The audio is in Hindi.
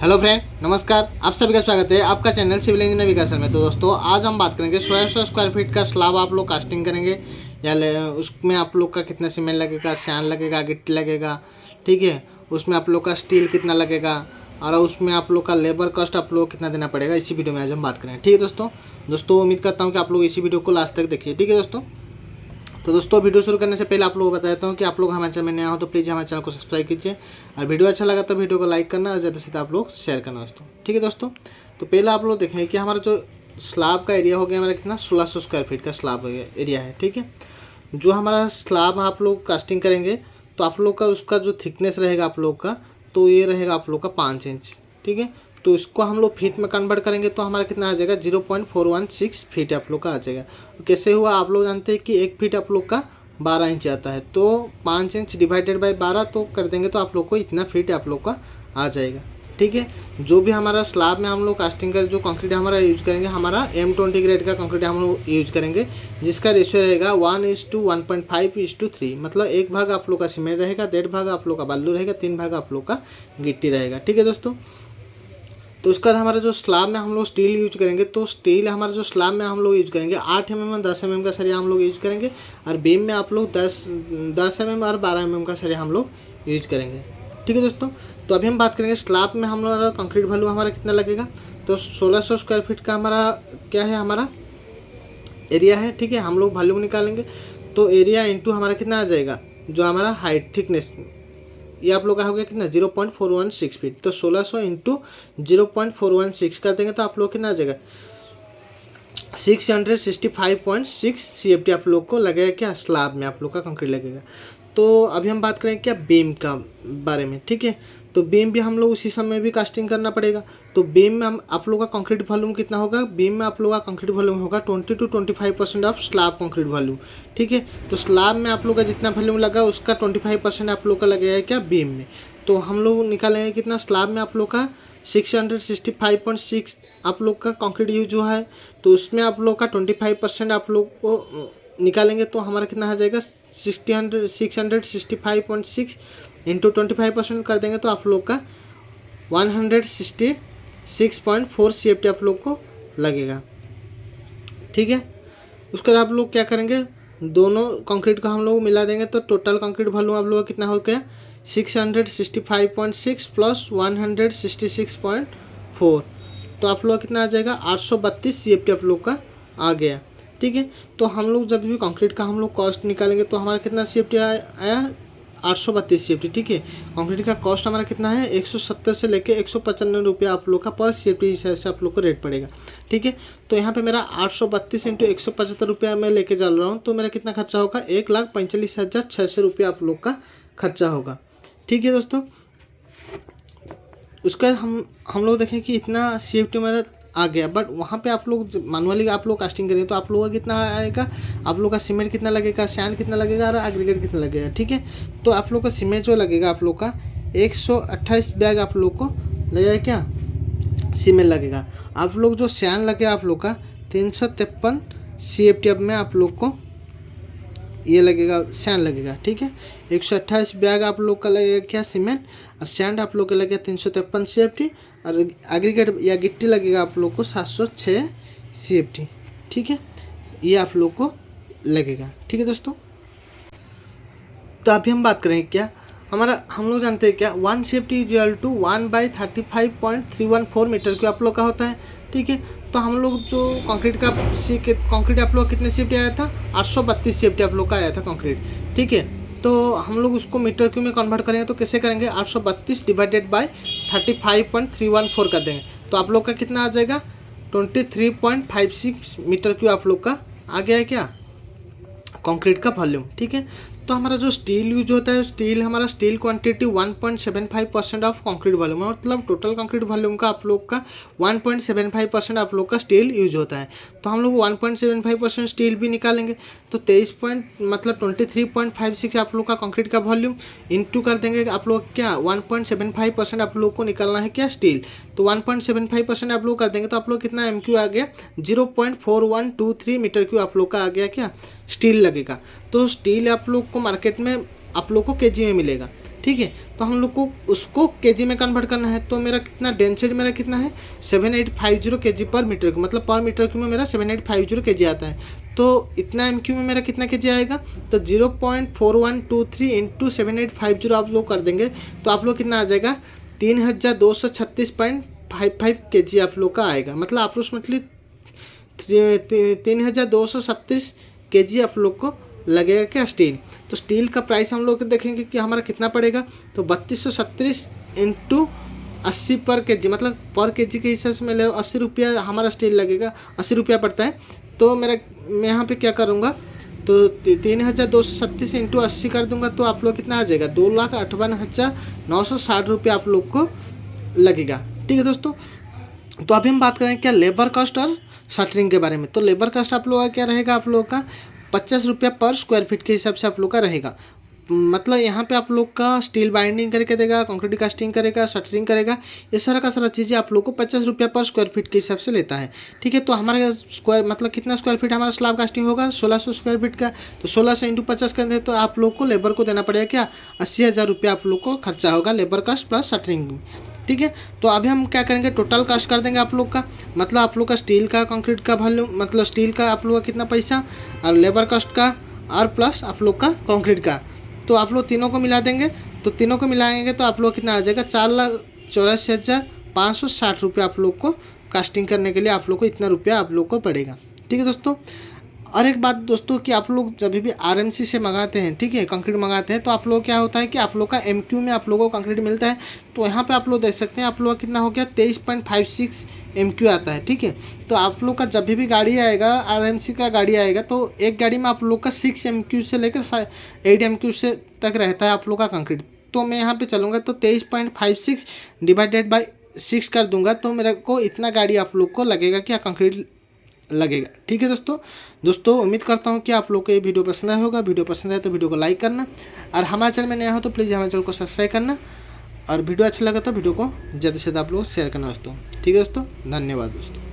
हेलो फ्रेंड, नमस्कार। आप सभी का स्वागत है आपका चैनल सिविल इंजीनियर विकास में। तो दोस्तों, आज हम बात करेंगे 1600 स्क्वायर फीट का स्लैब आप लोग कास्टिंग करेंगे उसमें आप लोग का कितना सीमेंट लगेगा, सैंड लगेगा, गिट्टी लगेगा, ठीक है। उसमें आप लोग का स्टील कितना लगेगा और उसमें आप लोग का लेबर कॉस्ट आप लोग कितना देना पड़ेगा, इसी वीडियो में आज हम बात करेंगे, ठीक है दोस्तों उम्मीद करता हूँ कि आप लोग इसी वीडियो को लास्ट तक देखिए, ठीक है दोस्तों। तो दोस्तों, वीडियो शुरू करने से पहले आप लोगों को बता देता हूँ कि आप लोग हमारे चैनल में नया हो तो प्लीज़ हमारे चैनल को सब्सक्राइब कीजिए और वीडियो अच्छा लगा तो वीडियो को लाइक करना और ज़्यादा से ज़्यादा आप लोग शेयर करना दोस्तों, ठीक है दोस्तों। तो पहले आप लोग देखें कि हमारा जो स्लैब का एरिया हो गया हमारा कितना 1600 स्क्वायर फीट का स्लैब एरिया है, ठीक है। जो हमारा स्लैब आप लोग कास्टिंग करेंगे तो आप लोग का उसका जो थिकनेस रहेगा आप लोग का, तो ये रहेगा आप लोग का 5 इंच, ठीक है। तो इसको हम लोग फीट में कन्वर्ट करेंगे तो हमारा कितना आ जाएगा 0.416 फीट आप लोग का आ जाएगा। कैसे हुआ आप लोग जानते हैं कि 1 फीट आप लोग का 12 इंच आता है, तो 5 इंच डिवाइडेड बाय 12 तो कर देंगे तो आप लोग को इतना फीट आप लोग का आ जाएगा, ठीक है। जो भी हमारा स्लैब में हम लोग कास्टिंग कर जो कंक्रीट हमारा यूज करेंगे, हमारा M20 ग्रेड का कंक्रीट हम लोग यूज करेंगे, जिसका रेशियो रहेगा 1:1.5:3। मतलब 1 भाग आप लोग का सीमेंट रहेगा, 1.5 भाग आप लोग का बालू रहेगा, 3 भाग आप लोग का गिट्टी रहेगा, ठीक है दोस्तों। तो उसके बाद हमारा जो स्लैब में हम लोग स्टील यूज करेंगे, तो स्टील हमारा जो स्लैब में हम लोग यूज करेंगे 8 mm और 10 mm का सरिया हम लोग यूज करेंगे, और बीम में आप लोग 10 mm और 12 mm का सरिया हम लोग यूज करेंगे, ठीक है दोस्तों। तो अभी हम बात करेंगे स्लैब में हम लोग कंक्रीट वैल्यू हमारा कितना लगेगा। तो 1600 स्क्वायर फीट का हमारा क्या है, हमारा एरिया है, ठीक है। हम लोग वैल्यू निकालेंगे तो एरिया इंटू हमारा कितना आ जाएगा, जो हमारा हाइट थिकनेस ये आप लोग का हो गया कितना 0.416 फीट। तो 1600 इंटू 0.416 कर देंगे तो आप लोग कितना आ जाएगा 665.6 CFT आप लोग को लगेगा क्या, स्लैब में आप लोग का कंक्रीट लगेगा। तो अभी हम बात करेंगे क्या बीम का बारे में, ठीक है। तो बीम भी हम लोग उसी समय भी कास्टिंग करना पड़ेगा। तो बीम में हम आप लोग का कंक्रीट वॉल्यूम कितना होगा, बीम में आप लोग का कंक्रीट वॉल्यूम होगा 20 to 25% of slab concrete volume, ठीक है। तो स्लैब में आप लोग का जितना वॉल्यूम लगा उसका 25% आप लोग का लगेगा क्या बीम में। तो हम लोग निकालेंगे कितना, स्लैब में आप लोग का 665.6 आप लोग का कंक्रीट यूज हुआ है, तो उसमें आप लोग का 25% आप लोग को निकालेंगे तो हमारा कितना आ जाएगा 665.6 इंटू 25% कर देंगे तो आप लोग का 166.4 CFT आप लोग को लगेगा, ठीक है। उसके बाद आप लोग क्या करेंगे, दोनों कंक्रीट को हम लोग मिला देंगे तो टोटल कंक्रीट वॉल्यूम आप लोग का कितना हो गया 665.6 प्लस 166.4, तो आप लोग का कितना आ जाएगा 832 CFT आप लोग का आ गया, ठीक है। तो हम लोग जब भी कंक्रीट का हम लोग कॉस्ट निकालेंगे तो हमारा कितना CFT आया 832 CFT, ठीक है। कंक्रीट का कॉस्ट हमारा कितना है 170 से लेके 195 रुपया आप लोग का पर CFT हिसाब से आप लोग को रेट पड़ेगा, ठीक है। तो यहाँ पे मेरा 832 इंटू 175 रुपया मैं लेके चल रहा हूँ, तो मेरा कितना खर्चा होगा 1,45,600 रुपया आप लोग का खर्चा होगा, ठीक है दोस्तों। उसका हम लोग देखें कि इतना CFT मेरा आ गया, बट वहाँ पे आप लोग मैनुअली आप लोग कास्टिंग करेंगे तो आप लोगों का कितना आएगा, आप लोग का सीमेंट कितना लगेगा, सैंड कितना लगेगा और एग्रीगेट कितना लगेगा, ठीक है। तो आप लोग का सीमेंट जो लगेगा आप लोग का 128 बैग आप लोग को लगेगा क्या सीमेंट लगेगा। आप लोग जो सैंड लगेगा आप लोग का 353 CFT अब में आप लोग को ये लगेगा सैंड लगेगा, ठीक है। 128 बैग आप लोग का लगेगा क्या सीमेंट, और सैंड आप लोग का लगेगा 353 CFT, और एग्रीगेट या गिट्टी लगेगा आप लोग को 706 CFT, ठीक है। ये आप लोग को लगेगा, ठीक है दोस्तों। तो अभी हम बात करेंगे क्या, हमारा हम लोग जानते हैं क्या 1 CFT equal to 1/35.314 metre cube आप लोग का होता है, ठीक है। तो हम लोग जो कंक्रीट का कंक्रीट आप लोग कितने CFT आया था 832 CFT आप लोग का आया था कंक्रीट, ठीक है। तो हम लोग उसको मीटर क्यूब में कन्वर्ट करेंगे तो कैसे करेंगे 832 डिवाइडेड बाय 35.314 कर देंगे तो आप लोग का कितना आ जाएगा 23.56 मीटर क्यूब आप लोग का आ गया है क्या कंक्रीट का वॉल्यूम, ठीक है। तो हमारा जो स्टील यूज होता है, स्टील हमारा steel quantity 1.75% of concrete volume, मतलब टोटल कंक्रीट वॉल्यूम का आप लोग का 1.75% आप लोग का स्टील यूज होता है। तो हम लोग 1.75% स्टील भी निकालेंगे तो 23.53.56 आप लोग का कंक्रीट का वॉल्यूम इंटू कर देंगे आप लोग क्या 1.75% आप लोग को निकालना है क्या स्टील, तो 1.75% आप लोग कर देंगे तो आप लोग कितना MQ आ गया 0.4123 मीटर क्यूब आप लोग का आ गया क्या स्टील लगेगा। तो स्टील आप लोग को मार्केट में आप लोग को केजी में मिलेगा, ठीक है। तो हम लोग को उसको केजी में कन्वर्ट करना है। तो मेरा कितना डेंसिटी मेरा कितना है 7850 केजी पर मीटर क्यूब, मतलब पर मीटर क्यूब में मेरा 7850 केजी आता है। तो इतना एम क्यू में मेरा कितना केजी आएगा, तो 0.4123 इंटू 7850 आप लोग कर देंगे तो आप लोग कितना आ जाएगा 3236.55 केजी आप लोग का आएगा, मतलब अप्रोक्सीमेटली 3236 केजी आप लोग को लगेगा क्या स्टील। तो स्टील का प्राइस हम लोग देखेंगे कि हमारा कितना पड़ेगा, तो 3237 इंटू 80 पर केजी, मतलब पर केजी के हिसाब से मैं ले रहा हूँ 80 रुपया हमारा स्टील लगेगा, 80 रुपया पड़ता है। तो मैं यहाँ पे क्या करूँगा, तो 3236 इंटू 80 कर दूंगा तो आप लोग कितना आ जाएगा 2,58,960 रुपये आप लोग को लगेगा। ठीक है दोस्तों। तो अभी हम बात करें क्या लेबर कॉस्ट और शटरिंग के बारे में। तो लेबर कॉस्ट आप लोग का क्या रहेगा, आप लोग का 50 रुपया पर स्क्वायर फीट के हिसाब से आप लोग का रहेगा। मतलब यहाँ पे आप लोग का स्टील बाइंडिंग करके देगा, कंक्रीट कास्टिंग करेगा, शटरिंग करेगा, ये सारा का सारा चीज़ें आप लोग को 50 रुपया पर स्क्वायर फीट के हिसाब से लेता है। ठीक है। तो हमारे स्क्वायर मतलब कितना स्क्वायर फीट हमारा स्लैब कास्टिंग होगा 1600 स्क्वायर फीट का, तो 1600 इंटू 50 कर दे तो आप लोग को लेबर को देना पड़ेगा क्या 80,000 रुपया आप लोग को खर्चा होगा लेबर कास्ट प्लस शटरिंग। ठीक है। तो अभी हम क्या करेंगे टोटल कास्ट कर देंगे आप लोग का, मतलब आप लोग का स्टील का कंक्रीट का वॉल्यूम, मतलब स्टील का आप लोग का कितना पैसा और लेबर कास्ट का और प्लस आप लोग का कंक्रीट का, तो आप लोग तीनों को मिला देंगे। तो तीनों को मिलाएंगे तो आप लोग कितना आ जाएगा 4,84,560 रुपये आप लोग को कास्टिंग करने के लिए आप लोग को इतना रुपया आप लोग को पड़ेगा। ठीक है दोस्तों। और एक बात दोस्तों कि आप लोग जब भी आरएमसी से मंगाते हैं, ठीक है, कंक्रीट मंगाते हैं, तो आप लोग क्या होता है कि आप लोग का एमक्यू में आप लोगों को कंक्रीट मिलता है। तो यहाँ पे आप लोग देख सकते हैं आप लोग का कितना हो गया 23.56 एमक्यू आता है। ठीक है। तो आप लोग का जब भी गाड़ी आएगा आरएमसी का गाड़ी आएगा तो एक गाड़ी में आप लोग का 6 एमक्यू से लेकर 8 एमक्यू से तक रहता है आप लोग का कंक्रीट। तो मैं यहाँ पे चलूँगा तो 23.56 डिवाइडेड बाई 6 कर दूंगा तो मेरे को इतना गाड़ी आप लोग को लगेगा क्या कंक्रीट लगेगा। ठीक है दोस्तों उम्मीद करता हूँ कि आप लोग को ये वीडियो पसंद आया होगा। वीडियो पसंद आए तो वीडियो को लाइक करना और हमारे चैनल में नया हो तो प्लीज़ हमारे चैनल को सब्सक्राइब करना और वीडियो अच्छा लगा तो वीडियो को ज़्यादा से ज़्यादा आप लोग शेयर करना दोस्तों। ठीक है दोस्तों, धन्यवाद दोस्तों।